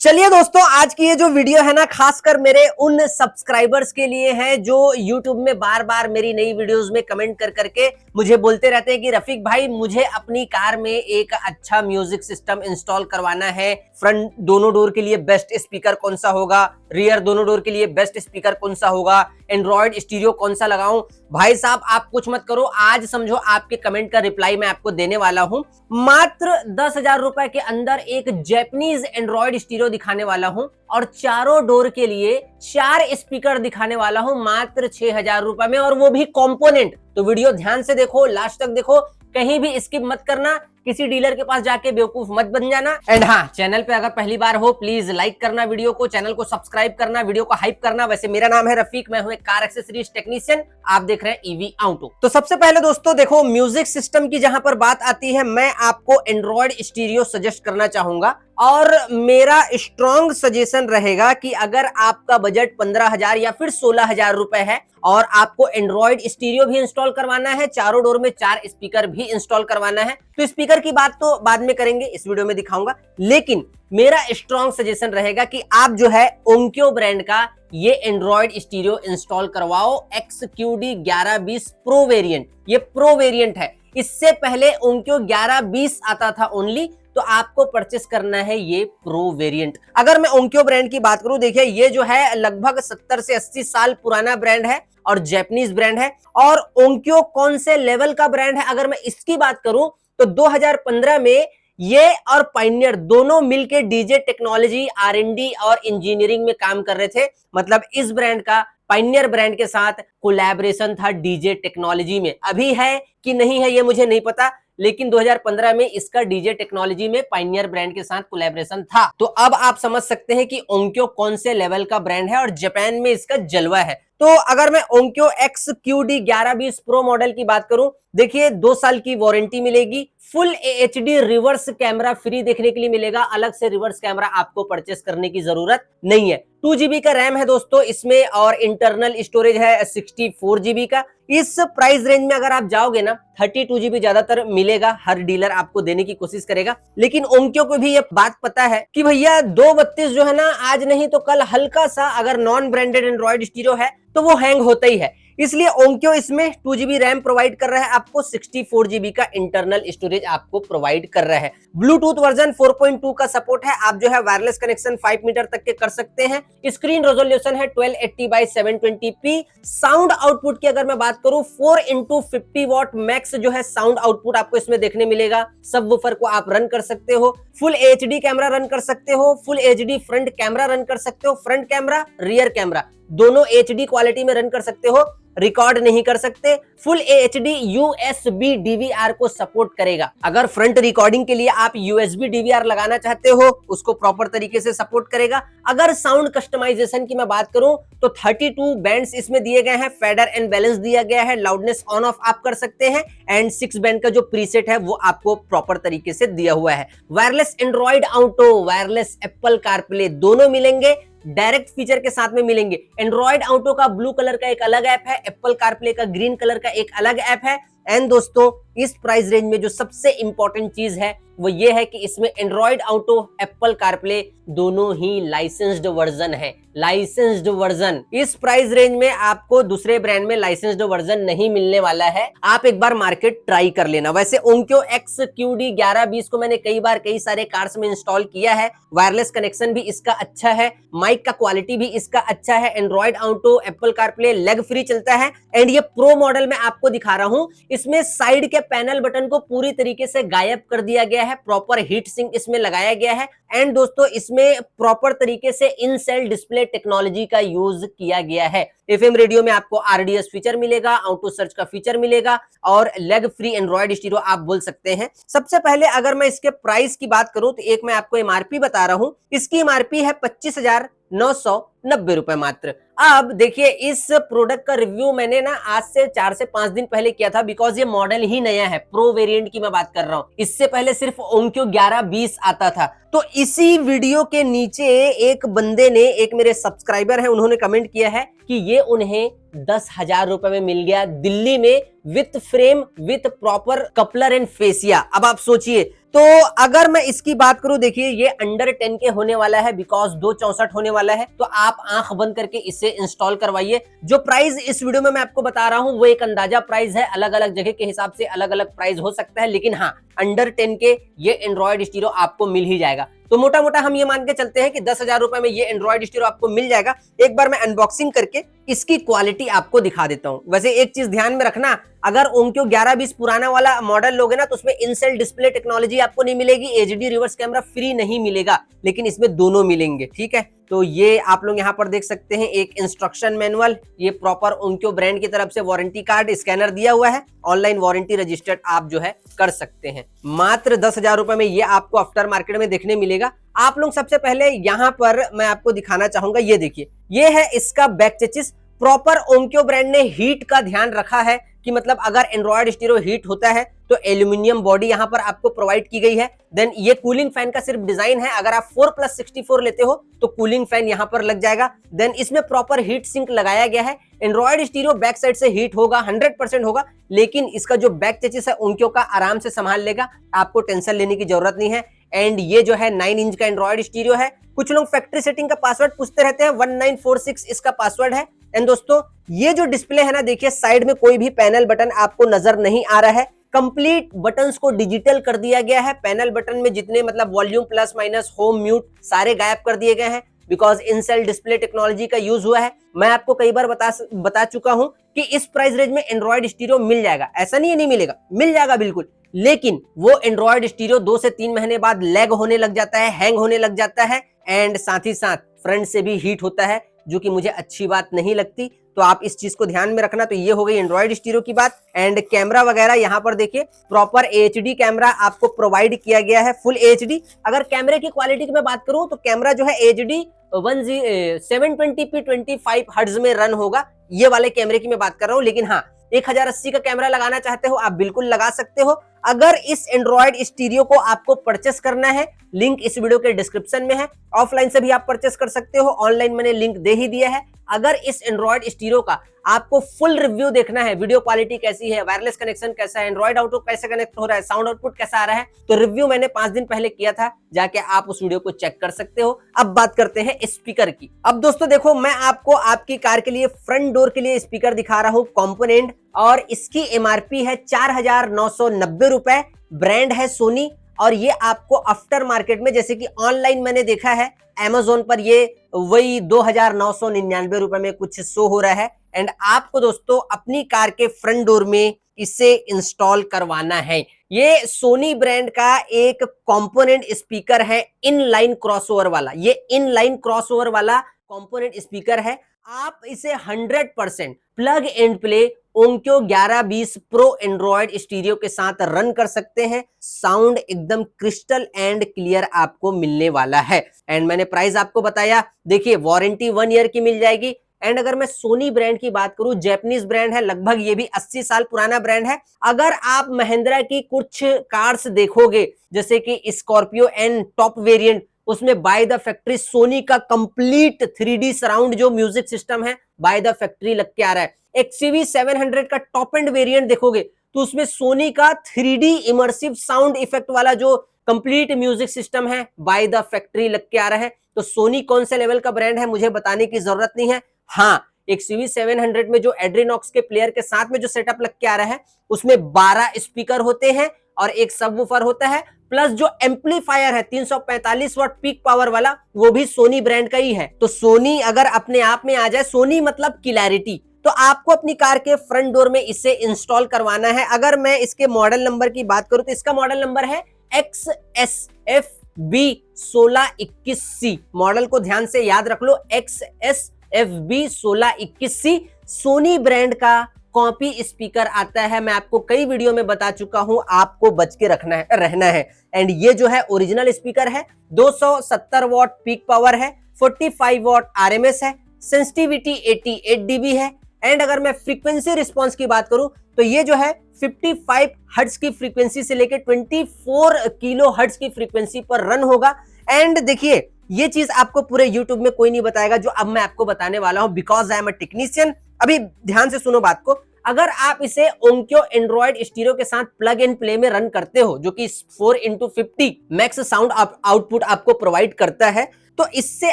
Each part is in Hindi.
चलिए दोस्तों, आज की ये जो वीडियो है ना, खासकर मेरे उन सब्सक्राइबर्स के लिए है जो YouTube में बार बार मेरी नई वीडियोस में कमेंट कर करके मुझे बोलते रहते हैं कि रफीक भाई, मुझे अपनी कार में एक अच्छा म्यूजिक सिस्टम इंस्टॉल करवाना है। फ्रंट दोनों डोर के लिए बेस्ट स्पीकर कौन सा होगा, रियर दोनों डोर के लिए बेस्ट स्पीकर कौन सा होगा, एंड्रॉइड स्टीरियो कौन सा लगाऊं। भाई साहब, आप कुछ मत करो, आज समझो आपके कमेंट का रिप्लाई मैं आपको देने वाला हूं। मात्र 10,000 रुपए के अंदर एक जैपनीज एंड्रॉइड स्टीरियो दिखाने वाला हूं और चारों डोर के लिए 4 स्पीकर दिखाने वाला हूं मात्र 6,000 रुपए में, और वो भी कंपोनेंट। तो वीडियो ध्यान से देखो, लास्ट तक देखो, कहीं भी स्किप मत करना, किसी डीलर के पास जाके बेवकूफ मत बन जाना। एंड हाँ, चैनल पे अगर पहली बार हो प्लीज लाइक करना वीडियो को, चैनल को सब्सक्राइब करना, वीडियो को हाइप करना। वैसे मेरा नाम है रफीक, मैं हूं एक कार एक्सेसरीज टेक्नीशियन, आप देख रहे हैं ईवी ऑटो। तो सबसे पहले दोस्तों देखो, म्यूजिक सिस्टम की जहां पर बात आती है, मैं आपको एंड्रॉइड स्टीरियो सजेस्ट करना चाहूंगा। और मेरा स्ट्रॉन्ग सजेशन रहेगा कि अगर आपका बजट 15,000 या फिर 16,000 रुपए है और आपको एंड्रॉइड स्टीरियो भी इंस्टॉल करवाना है, चारों डोर में 4 स्पीकर भी इंस्टॉल करवाना है, तो स्पीकर की बात तो बाद में करेंगे, इस वीडियो में दिखाऊंगा। लेकिन मेरा स्ट्रॉन्ग सजेशन रहेगा कि आप जो है ओंक्यो ब्रांड का ये एंड्रॉइड स्टीरियो इंस्टॉल करवाओ, XQD 1120 प्रो वेरिएंट। ये प्रो वेरिएंट है, इससे पहले ओंक्यो 1120 आता था ओनली, तो आपको परचेस करना है ये प्रो वेरिएंट। अगर मैं ओंक्यो ब्रांड की बात करूं, देखिए ये जो है लगभग 70 से 80 साल पुराना ब्रांड है और जैपनीज ब्रांड है। और ओंक्यो कौन से लेवल का ब्रांड है, अगर मैं इसकी बात करूं तो 2015 में ये और पायनियर दोनों मिलकर डीजे टेक्नोलॉजी, R&D और इंजीनियरिंग में काम कर रहे थे। मतलब इस ब्रांड का पायनियर ब्रांड के साथ कोलैबोरेशन था डीजे टेक्नोलॉजी में। अभी है कि नहीं है ये मुझे नहीं पता, लेकिन 2015 में इसका डीजे टेक्नोलॉजी में पायनियर ब्रांड के साथ कोलैबोरेशन था। तो अब आप समझ सकते हैं कि ओंक्यो कौन से लेवल का ब्रांड है और जापान में इसका जलवा है। तो अगर मैं ओंक्यो XQD 1120 प्रो मॉडल की बात करूं, देखिए 2 साल की वारंटी मिलेगी, full HD reverse camera free देखने के लिए मिलेगा, अलग से रिवर्स कैमरा आपको परचेस करने की जरूरत नहीं है। 2GB का रैम है दोस्तों इसमें, और इंटरनल स्टोरेज है 64GB का। इस प्राइस रेंज में अगर आप जाओगे ना, 32GB ज्यादातर मिलेगा, हर डीलर आपको देने की कोशिश करेगा। लेकिन ओंक्यो को भी ये बात पता है कि भैया 232 जो है ना, आज नहीं तो कल हल्का सा अगर नॉन ब्रांडेड एंड्रॉइड स्टीरियो है तो वो हैंग होता ही है। इसलिए ओंक्यो इसमें 2GB रैम प्रोवाइड कर रहा है आपको, 64GB का इंटरनल स्टोरेज आपको प्रोवाइड कर रहा है। ब्लूटूथ वर्जन 4.2 का सपोर्ट है, आप जो है वायरलेस कनेक्शन 5 मीटर तक के कर सकते हैं। स्क्रीन रेजोल्यूशन है 1280x720p। साउंड आउटपुट की अगर मैं बात करूं, 4x50 वॉट मैक्स जो है साउंड आउटपुट आपको इसमें देखने मिलेगा। सबवूफर को आप रन कर सकते हो, फुल HD कैमरा रन कर सकते हो, full HD front camera run कर सकते हो, फ्रंट कैमरा रियर कैमरा दोनों HD क्वालिटी में रन कर सकते हो। रिकॉर्ड नहीं कर सकते, फुल HD USB DVR को सपोर्ट करेगा। अगर फ्रंट रिकॉर्डिंग के लिए आप USB DVR लगाना चाहते हो, उसको प्रॉपर तरीके से सपोर्ट करेगा। अगर साउंड कस्टमाइजेशन की मैं बात करूं तो 32 बैंड्स इसमें दिए गए हैं, फेडर एंड बैलेंस दिया गया है, लाउडनेस ऑन ऑफ आप कर सकते हैं, एंड 6 बैंड का जो प्रीसेट है वो आपको प्रॉपर तरीके से दिया हुआ है। Wireless Android auto, wireless Apple CarPlay दोनों मिलेंगे, डायरेक्ट फीचर के साथ में मिलेंगे। एंड्रॉइड ऑटो का ब्लू कलर का एक अलग ऐप है, एप्पल कारप्ले का ग्रीन कलर का एक अलग ऐप है। एंड दोस्तों, इस प्राइस रेंज में जो सबसे इंपॉर्टेंट चीज है वो ये है कि इसमें एंड्रॉइड ऑटो, एप्पल कारप्ले दोनों ही लाइसेंस्ड वर्जन है। लाइसेंस्ड वर्जन इस प्राइस रेंज में आपको दूसरे ब्रांड में लाइसेंस्ड वर्जन नहीं मिलने वाला है। आप एक बार मार्केट ट्राई कर लेना। वैसे ओंक्यो XQD 1120 को मैंने कई बार कई सारे कार्स में इंस्टॉल किया है, वायरलेस कनेक्शन भी इसका अच्छा है, माइक का क्वालिटी भी इसका अच्छा है, Android auto, Apple CarPlay leg free चलता है। एंड ये प्रो मॉडल में आपको दिखा रहा हूं, इसमें साइड के पैनल बटन को पूरी तरीके से गायब कर दिया गया है, प्रॉपर हीट सिंक इसमें लगाया गया है। एंड दोस्तों, इसमें प्रॉपर तरीके से इन सेल डिस्प्ले टेक्नोलॉजी का यूज किया गया है। FM रेडियो में आपको RDS फीचर मिलेगा, ऑटो सर्च का फीचर मिलेगा, और लेग फ्री एंड्रॉइड स्टीरियो आप बोल सकते हैं। सबसे पहले अगर मैं इसके प्राइस की बात करूं तो एक मैं आपको MRP बता रहा हूं, इसकी MRP है 25,990 रुपए मात्र। अब देखिए, इस प्रोडक्ट का रिव्यू मैंने ना आज से 4 से 5 दिन पहले किया था, बिकॉज ये मॉडल ही नया है, प्रो वेरिएंट की मैं बात कर रहा हूं। इससे पहले सिर्फ ओंक्यो 1120 आता था। तो इसी वीडियो के नीचे एक बंदे ने, एक मेरे सब्सक्राइबर है, उन्होंने कमेंट किया है कि ये उन्हें 10,000 रुपए में मिल गया दिल्ली में, with frame, with proper coupler and fascia. अब आप सोचिए तो अगर मैं इसकी बात करूं, देखिए ये अंडर 10 के होने वाला है, बिकॉज 264 होने वाला है, तो आप आंख बंद करके इसे इंस्टॉल करवाइए। जो प्राइस इस वीडियो में मैं आपको बता रहा हूं वो एक अंदाजा प्राइस है, अलग अलग जगह के हिसाब से अलग अलग प्राइस हो सकता है, लेकिन हाँ अंडर 10 के ये एंड्रॉइड स्टीरियो आपको मिल ही जाएगा। तो मोटा मोटा हम ये मान के चलते हैं कि 10,000 रुपए में ये एंड्रॉइड स्टीरियो आपको मिल जाएगा। एक बार मैं अनबॉक्सिंग करके इसकी क्वालिटी आपको दिखा देता हूं। वैसे एक चीज ध्यान में रखना, अगर ओंक्यो 1120 पुराना वाला मॉडल लोगे ना तो उसमें इनसेल डिस्प्ले टेक्नोलॉजी आपको नहीं मिलेगी, एचडी रिवर्स कैमरा फ्री नहीं मिलेगा, लेकिन इसमें दोनों मिलेंगे, ठीक है। तो ये आप लोग यहाँ पर देख सकते हैं एक इंस्ट्रक्शन मैनुअल, ये प्रॉपर ओंक्यो ब्रांड की तरफ से वारंटी कार्ड स्कैनर दिया हुआ है, ऑनलाइन वारंटी रजिस्टर्ड आप जो है कर सकते हैं। मात्र 10,000 रुपए में ये आपको आफ्टर मार्केट में देखने मिलेगा। आप लोग सबसे पहले यहाँ पर मैं आपको दिखाना चाहूंगा, ये देखिए ये है इसका बैक चेसिस। प्रॉपर ओंक्यो ब्रांड ने हीट का ध्यान रखा है कि मतलब अगर एंड्रॉइड स्टीरियो हीट होता है तो एल्यूमिनियम बॉडी यहाँ पर आपको प्रोवाइड की गई है। देन ये कूलिंग फैन का सिर्फ डिजाइन है, अगर आप 4+64 लेते हो तो कूलिंग फैन यहाँ पर लग जाएगा। देन इसमें प्रॉपर हीट सिंक लगाया गया है। एंड्रॉइड स्टीरियो बैक साइड से हीट होगा, 100% होगा, लेकिन इसका जो बैक चेसिस है ओंक्यो का आराम से संभाल लेगा, आपको टेंशन लेने की जरूरत नहीं है। एंड ये जो है 9 इंच का एंड्रॉइड स्टीरियो है। कुछ लोग फैक्ट्री सेटिंग का पासवर्ड पूछते रहते हैं, 1946 इसका पासवर्ड है। एंड दोस्तों ये जो डिस्प्ले है ना, देखिए साइड में कोई भी पैनल बटन आपको नजर नहीं आ रहा है, कंप्लीट बटन्स को डिजिटल कर दिया गया है। पैनल बटन में जितने मतलब volume plus minus home mute सारे गायब कर दिए गए हैं, बिकॉज इनसेल डिस्प्ले टेक्नोलॉजी का यूज हुआ है। मैं आपको कई बार बता चुका हूं कि इस प्राइस रेंज में एंड्रॉइड स्टीरियो मिल जाएगा, ऐसा नहीं है नहीं मिलेगा, मिल जाएगा बिल्कुल, लेकिन वो एंड्रॉइड स्टीरियो 2 से 3 महीने बाद लैग होने लग जाता है, हैंग होने लग जाता है, एंड साथ ही साथ फ्रंट से भी हीट होता है, जो कि मुझे अच्छी बात नहीं लगती। तो आप इस चीज को ध्यान में रखना। तो ये हो गई एंड्रॉइड स्टीरियो की बात। एंड कैमरा वगैरह यहाँ पर देखिए प्रॉपर एचडी कैमरा आपको प्रोवाइड किया गया है, फुल एचडी। अगर कैमरे की क्वालिटी की मैं बात करूं तो कैमरा जो है एचडी 720p 25 हर्ट्ज में रन होगा, ये वाले कैमरे की मैं बात कर रहा हूं। लेकिन हाँ 1080 का कैमरा लगाना चाहते हो आप बिल्कुल लगा सकते हो। अगर इस एंड्रॉइड स्टीरियो को आपको परचेस करना है, लिंक इस वीडियो के डिस्क्रिप्शन में है, ऑफलाइन से भी आप परचेस कर सकते हो, ऑनलाइन मैंने लिंक दे ही दिया है। अगर इस एंड्रॉइड स्टीरियो का आपको फुल रिव्यू देखना है, वीडियो क्वालिटी कैसी है, वायरलेस कनेक्शन कैसा है, एंड्रॉइड ऑटो कैसे कनेक्ट हो रहा है, साउंड आउटपुट कैसा आ रहा है, तो रिव्यू मैंने 5 दिन पहले किया था, जाके आप उस वीडियो को चेक कर सकते हो। अब बात करते हैं स्पीकर की। अब दोस्तों देखो, मैं आपको आपकी कार के लिए फ्रंट डोर के लिए स्पीकर दिखा रहा हूं कंपोनेंट, और इसकी एमआरपी है 4,990 रुपए, ब्रांड है सोनी, और ये आपको आफ्टर मार्केट में, जैसे कि ऑनलाइन मैंने देखा है Amazon पर, ये वही 2,999 रुपए में कुछ शो हो रहा है। एंड आपको दोस्तों अपनी कार के फ्रंट डोर में इसे इंस्टॉल करवाना है। ये सोनी ब्रांड का एक कंपोनेंट स्पीकर है, इनलाइन क्रॉसओवर वाला, ये इनलाइन क्रॉसओवर वाला कंपोनेंट स्पीकर है। आप इसे 100% plug and play Onkyo 1120 pro Android stereo के साथ रन कर सकते हैं। साउंड एकदम क्रिस्टल एंड क्लियर आपको मिलने वाला है। एंड मैंने प्राइस आपको बताया, देखिए वारंटी 1 ईयर की मिल जाएगी। एंड अगर मैं सोनी ब्रांड की बात करूं, जैपनीज ब्रांड है, लगभग ये भी 80 साल पुराना ब्रांड है। अगर आप महिंद्रा की कुछ कार्स देखोगे, जैसे कि स्कॉर्पियो एन टॉप वेरिएंट, उसमें बाय द फैक्ट्री सोनी का कंप्लीट 3D सराउंड जो म्यूजिक सिस्टम है बाय द फैक्ट्री लग के आ रहा है। XCV 700 का टॉप एंड वेरिएंट देखोगे तो उसमें सोनी का 3D इमर्सिव साउंड इफेक्ट वाला जो कंप्लीट म्यूजिक सिस्टम है बाय द फैक्ट्री लग के आ रहा है। तो सोनी कौन से लेवल का ब्रांड है मुझे बताने की जरूरत नहीं है। हाँ, XCV 700 में जो एड्रीनॉक्स के प्लेयर के साथ में जो सेटअप लग के आ रहा है, उसमें 12 स्पीकर होते हैं और एक सबवूफर होता है, प्लस जो एम्पलीफायर है 345 वाट पीक पावर वाला, वो भी सोनी ब्रांड का ही है। तो सोनी अगर अपने आप में आ जाए, सोनी मतलब क्लैरिटी, तो आपको अपनी कार के फ्रंट डोर में इसे इंस्टॉल करवाना है। अगर मैं इसके मॉडल नंबर की बात करूं तो इसका मॉडल नंबर है XSFB1621C। मॉडल को ध्यान से याद रख लो, XSFB1621C। सोनी ब्रांड का कॉपी स्पीकर आता है, मैं आपको कई वीडियो में बता चुका हूं, आपको बच के रहना है। एंड ये जो है ओरिजिनल स्पीकर है, 270 वॉट पीक पावर है, 45 वॉट RMS है, सेंसिटिविटी 88 dB है। एंड अगर मैं फ्रीक्वेंसी रिस्पांस की बात करूं तो ये जो है 55 हर्ट्ज की फ्रीक्वेंसी से लेकर 24 किलो हर्ट्ज की फ्रीक्वेंसी पर रन होगा। एंड देखिए ये चीज आपको पूरे यूट्यूब में कोई नहीं बताएगा जो अब मैं आपको बताने वाला हूं, because I am a technician. अभी ध्यान से सुनो बात को। अगर आप इसे ओंक्यो एंड्रॉइड स्टीरियो के साथ प्लग एंड प्ले में रन करते हो, जो कि 4x50 मैक्स साउंड आउटपुट आपको प्रोवाइड करता है, तो इससे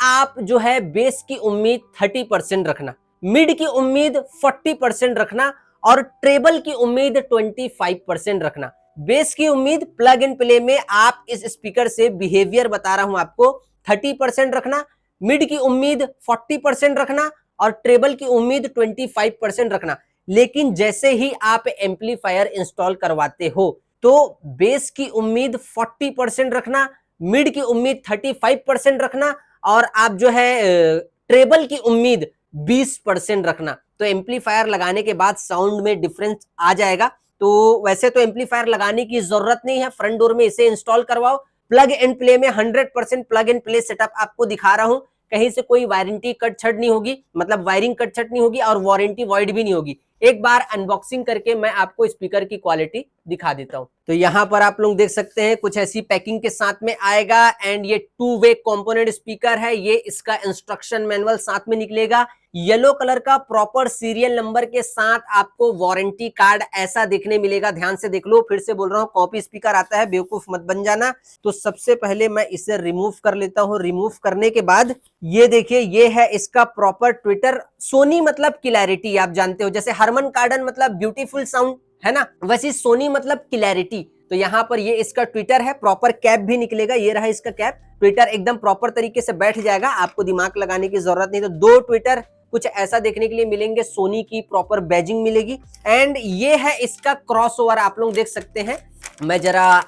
आप जो है बेस की उम्मीद 30% रखना, मिड की उम्मीद 40% रखना और ट्रेबल की उम्मीद 25% रखना। बेस की उम्मीद प्लग एंड प्ले में आप इस स्पीकर से बिहेवियर बता रहा हूं आपको 30% रखना, मिड की उम्मीद 40% रखना और ट्रेबल की उम्मीद 25% रखना। लेकिन जैसे ही आप एम्पलीफायर इंस्टॉल करवाते हो तो बेस की उम्मीद 40% रखना, मिड की उम्मीद 35% रखना और आप जो है ट्रेबल की उम्मीद 20% रखना। तो एम्पलीफायर लगाने के बाद साउंड में डिफरेंस आ जाएगा। तो वैसे तो एम्पलीफायर लगाने की जरूरत नहीं है, फ्रंट डोर में इसे इंस्टॉल करवाओ। प्लग एंड प्ले में 100% प्लग एंड प्ले सेटअप आपको दिखा रहा हूं, कहीं से कोई वारंटी कट छट नहीं होगी, मतलब वायरिंग कट छट नहीं होगी और वारंटी वॉइड भी नहीं होगी। एक बार अनबॉक्सिंग करके मैं आपको स्पीकर की क्वालिटी दिखा देता हूं। तो यहां पर आप लोग देख सकते हैं कुछ ऐसी पैकिंग के साथ में आएगा एंड ये 2 वे कंपोनेंट स्पीकर है। ये इसका इंस्ट्रक्शन मैनुअल साथ में निकलेगा, येलो कलर का प्रॉपर सीरियल नंबर के साथ आपको वारंटी कार्ड ऐसा देखने मिलेगा। ध्यान से देख लो, फिर से बोल रहा हूं, कॉपी स्पीकर आता है, बेवकूफ मत बन जाना। तो सबसे पहले मैं इसे रिमूव कर लेता हूं। रिमूव करने के बाद ये देखिए, ये है इसका प्रॉपर ट्विटर। सोनी मतलब क्लैरिटी, आप जानते हो, जैसे हरमन कार्डन मतलब ब्यूटीफुल साउंड है ना, वैसे सोनी मतलब क्लैरिटी। तो यहाँ पर ये इसका ट्विटर है, प्रॉपर कैप भी निकलेगा, ये रहा इसका कैप। ट्विटर एकदम प्रॉपर तरीके से बैठ जाएगा, आपको दिमाग लगाने की जरूरत नहीं। तो 2 ट्विटर कुछ ऐसा देखने के लिए मिलेंगे, सोनी की प्रॉपर बैजिंग मिलेगी। एंड ये है इसका क्रॉसओवर, आप लोग देख सकते हैं। मैं जरा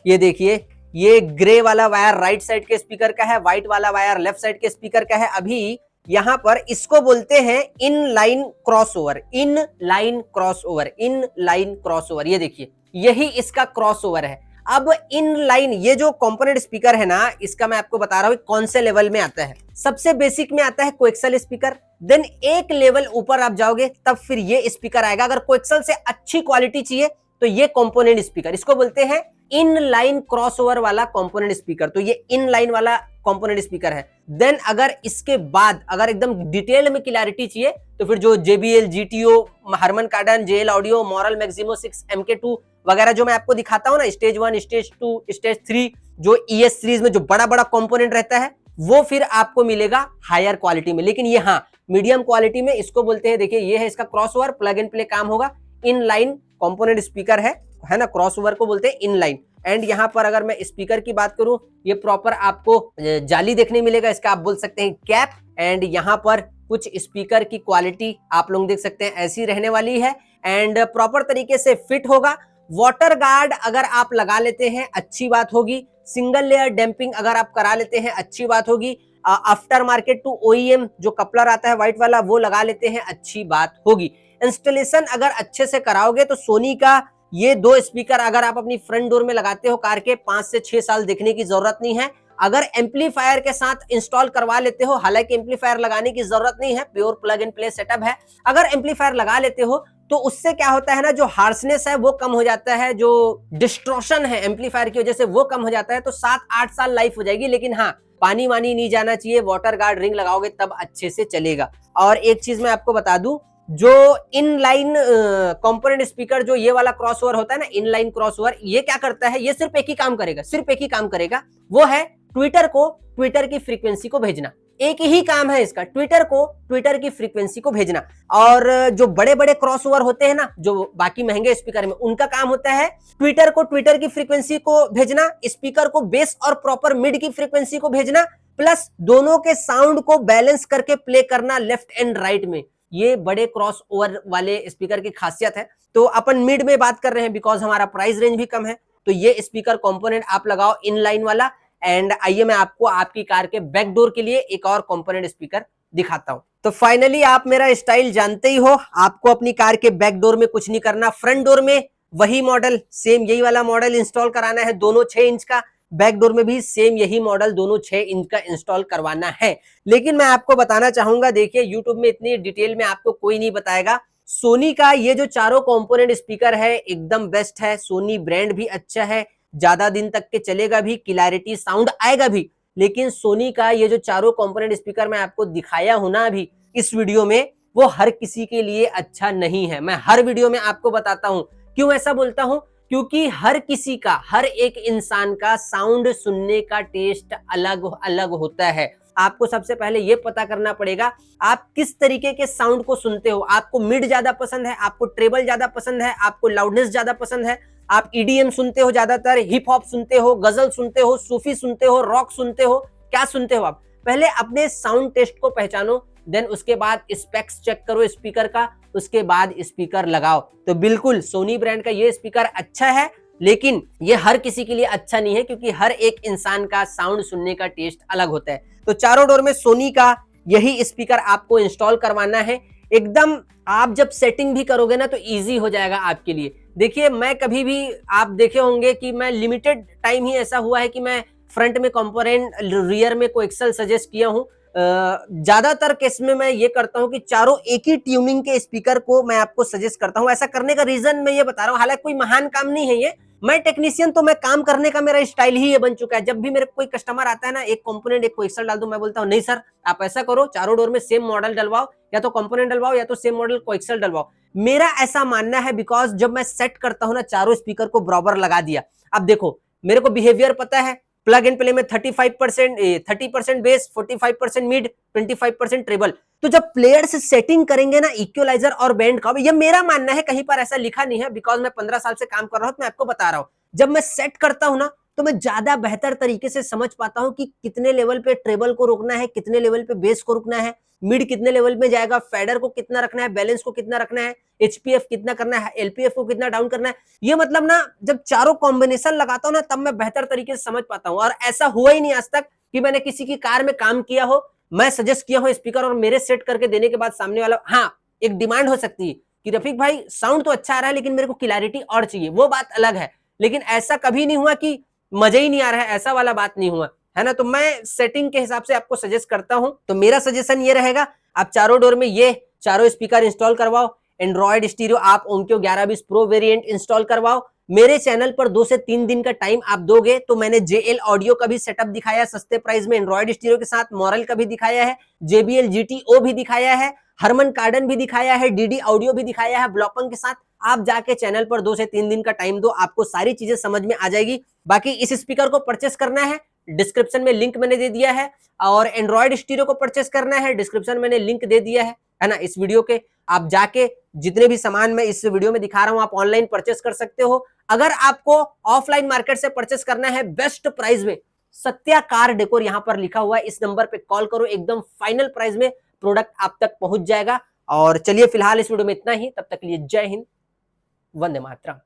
ये देखिए, ये ग्रे वाला वायर राइट साइड के स्पीकर का है, व्हाइट वाला वायर लेफ्ट साइड के स्पीकर का है। अभी यहां पर इसको बोलते हैं in line crossover, in line crossover, in line crossover. ये देखिए, यही इसका क्रॉसओवर है। अब इन लाइन ये जो कंपोनेंट स्पीकर है ना, इसका मैं आपको बता रहा हूं कौन से लेवल में आता है। सबसे बेसिक में आता है कोएक्सल स्पीकर, देन एक लेवल ऊपर आप जाओगे तब फिर ये स्पीकर आएगा। अगर कोएक्सल से अच्छी क्वालिटी चाहिए तो ये कंपोनेंट स्पीकर, इसको बोलते हैं इन लाइन क्रॉसओवर वाला कंपोनेंट स्पीकर। तो ये इन लाइन वाला कंपोनेंट स्पीकर है। देन अगर इसके बाद अगर एकदम डिटेल में क्लैरिटी चाहिए तो फिर जो JBL, GTO, हरमन कार्डन, JL audio, moral Maximo 6, MK2 वगैरह जो मैं आपको दिखाता हूं ना, स्टेज 1, स्टेज 2, स्टेज 3, जो ES सीरीज में जो बड़ा बड़ा कंपोनेंट रहता है, वो फिर आपको मिलेगा हायर क्वालिटी में। लेकिन ये हाँ मीडियम क्वालिटी में इसको बोलते हैं। देखिए, ये है इसका क्रॉसओवर, प्लग एंड प्ले काम होगा, इन लाइन कंपोनेंट स्पीकर है ना, क्रॉसओवर को बोलते हैं इन लाइन। एंड यहाँ पर अगर मैं स्पीकर की बात करूं, ये प्रॉपर आपको जाली देखने मिलेगा, इसका आप बोल सकते हैं कैप। एंड यहाँ पर कुछ स्पीकर की क्वालिटी आप लोग देख सकते हैं ऐसी रहने वाली है एंड प्रॉपर तरीके से फिट होगा। वाटर गार्ड अगर आप लगा लेते हैं अच्छी बात होगी, सिंगल लेयर डैम्पिंग अगर आप करा लेते हैं अच्छी बात होगी, आफ्टर मार्केट टू OEM जो कपलर आता है व्हाइट वाला वो लगा लेते हैं अच्छी बात होगी। इंस्टॉलेशन अगर अच्छे से कराओगे तो सोनी का ये 2 स्पीकर अगर आप अपनी फ्रंट डोर में लगाते हो कार के, 5 से 6 साल देखने की जरूरत नहीं है। अगर एम्पलीफायर के साथ इंस्टॉल करवा लेते हो, हालांकि एम्पलीफायर लगाने की जरूरत नहीं है, pure plug and play setup है। अगर एम्पलीफायर लगा लेते हो तो उससे क्या होता है ना, जो हार्सनेस है वो कम हो जाता है, जो डिस्ट्रॉशन है एम्पलीफायर की वजह से वो कम हो जाता है। तो 7-8 साल लाइफ हो जाएगी। लेकिन हाँ, पानी वानी नहीं जाना चाहिए, वाटर गार्ड रिंग लगाओगे तब अच्छे से चलेगा। और एक चीज मैं आपको बता दूं, जो इन लाइन कंपोनेंट स्पीकर जो ये वाला क्रॉसओवर होता है ना, इन लाइन क्रॉसओवर, ये क्या करता है, ये सिर्फ एक ही काम करेगा, सिर्फ एक ही काम करेगा, वो है ट्विटर की फ्रीक्वेंसी को भेजना। एक ही काम है इसका, ट्विटर की फ्रीक्वेंसी को भेजना। और जो बड़े बड़े क्रॉसओवर होते हैं ना, जो बाकी महंगे स्पीकर में, उनका काम होता है ट्विटर की फ्रीक्वेंसी को भेजना, स्पीकर को बेस और प्रॉपर मिड की फ्रीक्वेंसी को भेजना, प्लस दोनों के साउंड को बैलेंस करके प्ले करना लेफ्ट एंड राइट में। ये बड़े क्रॉस ओवर वाले स्पीकर की खासियत है। तो अपन मिड में बात कर रहे हैं बिकॉज हमारा प्राइस रेंज भी कम है। तो ये स्पीकर कंपोनेंट आप लगाओ इन लाइन वाला। एंड आइए मैं आपको आपकी कार के बैक डोर के लिए एक और कंपोनेंट स्पीकर दिखाता हूं। तो फाइनली आप मेरा स्टाइल जानते ही हो, आपको अपनी कार के बैक डोर में कुछ नहीं करना, फ्रंट डोर में वही मॉडल, सेम यही वाला मॉडल इंस्टॉल कराना है, दोनों 6 इंच का। बैक डोर में भी सेम यही मॉडल दोनों 6 इंच का इंस्टॉल करवाना है। लेकिन मैं आपको बताना चाहूंगा, देखिए यूट्यूब में इतनी डिटेल में आपको कोई नहीं बताएगा। सोनी का ये जो चारों कंपोनेंट स्पीकर है एकदम बेस्ट है। सोनी ब्रांड भी अच्छा है, ज्यादा दिन तक के चलेगा भी, क्लैरिटी साउंड आएगा भी। लेकिन सोनी का ये जो चारों कंपोनेंट स्पीकर मैं आपको दिखाया हूं ना अभी, इस वीडियो में वो हर किसी के लिए अच्छा नहीं है। मैं हर वीडियो में आपको बताता हूं। क्यों ऐसा बोलता हूं? क्योंकि हर किसी का, हर एक इंसान का साउंड सुनने का टेस्ट अलग अलग होता है। आपको सबसे पहले ये पता करना पड़ेगा आप किस तरीके के साउंड को सुनते हो। आपको मिड ज्यादा पसंद है, आपको ट्रेबल ज्यादा पसंद है, आपको लाउडनेस ज्यादा पसंद है, आप ईडीएम सुनते हो, ज्यादातर हिप हॉप सुनते हो, गजल सुनते हो, सूफी सुनते हो, रॉक सुनते हो, क्या सुनते हो आप? पहले अपने साउंड टेस्ट को पहचानो, देन उसके बाद स्पेक्स चेक करो स्पीकर का, उसके बाद स्पीकर लगाओ। तो बिल्कुल सोनी ब्रांड का ये स्पीकर अच्छा है, लेकिन ये हर किसी के लिए अच्छा नहीं है, क्योंकि हर एक इंसान का साउंड सुनने का टेस्ट अलग होता है। तो चारों डोर में सोनी का यही स्पीकर आपको इंस्टॉल करवाना है। एकदम आप जब सेटिंग भी करोगे ना तो इजी हो जाएगा आपके लिए। देखिए, मैं कभी भी, आप देखे होंगे कि मैं लिमिटेड टाइम ही ऐसा हुआ है कि मैं फ्रंट में कंपोनेंट, रियर में कोएक्सल सजेस्ट किया हूं। ज्यादातर केस में मैं ये करता हूं कि चारों एक ही ट्यूनिंग के स्पीकर को मैं आपको सजेस्ट करता हूं। ऐसा करने का रीजन मैं ये बता रहा हूं, हालांकि कोई महान काम नहीं है ये, मैं टेक्नीशियन, तो मैं काम करने का मेरा स्टाइल ही ये बन चुका है। जब भी मेरे कोई कस्टमर आता है ना, एक कंपोनेंट एक कोएक्सल डाल दूं, मैं बोलता हूं नहीं सर, आप ऐसा करो, चारों डोर में सेम मॉडल डलवाओ, या तो कंपोनेंट डलवाओ या तो सेम मॉडल कोएक्सल डलवाओ। मेरा ऐसा मानना है, बिकॉज जब मैं सेट करता हूं ना, चारों स्पीकर को बराबर लगा दिया। अब देखो, मेरे को बिहेवियर पता है, प्लग एंड प्ले में 30% बेस, 45% मिड, 25% ट्रेबल। तो जब प्लेयर्स सेटिंग करेंगे ना इक्वलाइजर और बैंड का, ये मेरा मानना है, कहीं पर ऐसा लिखा नहीं है, बिकॉज मैं 15 साल से काम कर रहा हूं, तो मैं आपको बता रहा हूं। जब मैं सेट करता हूं ना, तो मैं ज्यादा बेहतर तरीके से समझ पाता हूं कि कितने लेवल पे ट्रेबल को रोकना है, कितने लेवल पे बेस को रोकना है, मिड कितने लेवल में जाएगा, फेडर को कितना रखना है, बैलेंस को कितना रखना है, एचपीएफ कितना करना है, एलपीएफ को कितना डाउन करना है। ये मतलब ना, जब चारों कॉम्बिनेशन लगाता हूं ना, तब मैं बेहतर तरीके से समझ पाता हूं। और ऐसा हुआ ही नहीं आज तक कि मैंने किसी की कार में काम किया हो, मैं सजेस्ट किया हो स्पीकर और मेरे सेट करके देने के बाद सामने वाला, हाँ एक डिमांड हो सकती है कि रफीक भाई साउंड तो अच्छा आ रहा है, लेकिन मेरे को क्लैरिटी और चाहिए, वो बात अलग है। लेकिन ऐसा कभी नहीं हुआ कि मजा ही नहीं आ रहा है, ऐसा वाला बात नहीं हुआ है ना। तो मैं सेटिंग के हिसाब से आपको सजेस्ट करता हूं। तो मेरा सजेशन ये रहेगा, आप चारों डोर में ये चारों स्पीकर इंस्टॉल करवाओ। एंड्रॉइड स्टीरियो आप ओंक्यो 1120 प्रो वेरिएंट इंस्टॉल करवाओ। मेरे चैनल पर 2 से 3 दिन का टाइम आप दोगे तो मैंने JL ऑडियो का भी सेटअप दिखाया सस्ते प्राइस में, एंड्रॉइड स्टीरियो के साथ मॉरल का भी दिखाया है, JBL GTO भी दिखाया है, हरमन कार्डन भी दिखाया है, DD ऑडियो भी दिखाया है ब्लॉपन के साथ। आप जाके चैनल पर 2 से 3 दिन का टाइम दो, आपको सारी चीजें समझ में आ जाएगी। बाकी इस स्पीकर को परचेस करना है, डिस्क्रिप्शन में लिंक मैंने दे दिया है, और एंड्रॉइड स्टीरियो को परचेस करना है, डिस्क्रिप्शन मैंने लिंक दे दिया है ना इस वीडियो के। आप जाके जितने भी सामान मैं इस वीडियो में दिखा रहा हूं, आप ऑनलाइन परचेस कर सकते हो। अगर आपको ऑफलाइन मार्केट से परचेस करना है बेस्ट प्राइस में, सत्या कार डेकोर यहां पर लिखा हुआ है, इस नंबर पे कॉल करो, एकदम फाइनल प्राइस में प्रोडक्ट आप तक पहुंच जाएगा। और चलिए फिलहाल इस वीडियो में इतना ही, तब तक के लिए जय हिंद, वंदे मातरम।